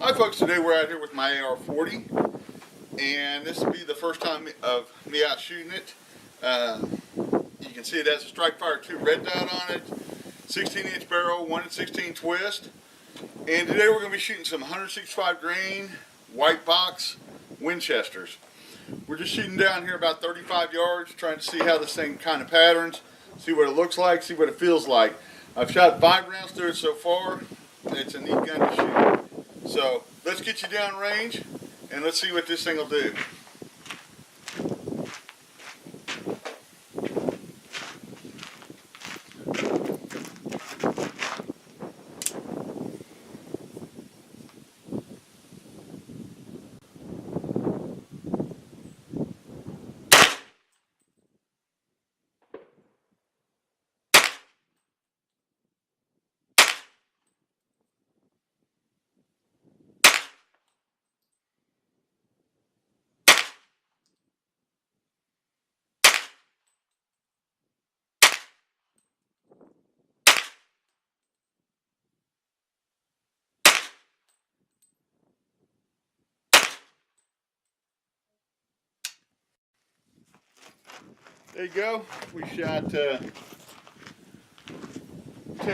Hi folks, today we're out here with my AR40 and this will be the first time of me out shooting it. You can see it has a Strike Fire 2 red dot on it, 16-inch barrel, 1 and 16 twist, and today we're going to be shooting some 165 grain white box Winchesters. We're just shooting down here about 35 yards trying to see how this thing kind of patterns, see what it looks like, see what it feels like. I've shot 5 rounds through it so far. It's a neat gun to shoot. So let's get you down range and let's see what this thing will do. There you go. We shot 10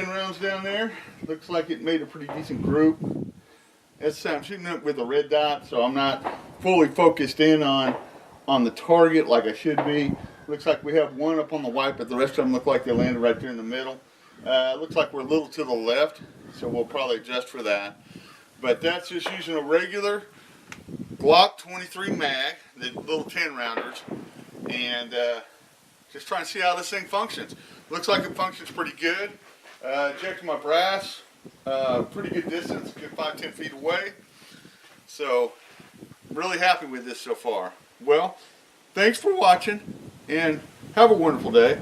rounds down there. Looks like it made a pretty decent group. I'm shooting it with a red dot, so I'm not fully focused in on the target like I should be. Looks like we have one up on the white, but the rest of them look like they landed right there in the middle. Looks like we're a little to the left, so we'll probably adjust for that. But that's just using a regular Glock 23 mag, the little 10 rounders, and just trying to see how this thing functions. Looks like it functions pretty good. Checked my brass, pretty good distance, good 5-10 feet away. So, really happy with this so far. Well, thanks for watching and have a wonderful day.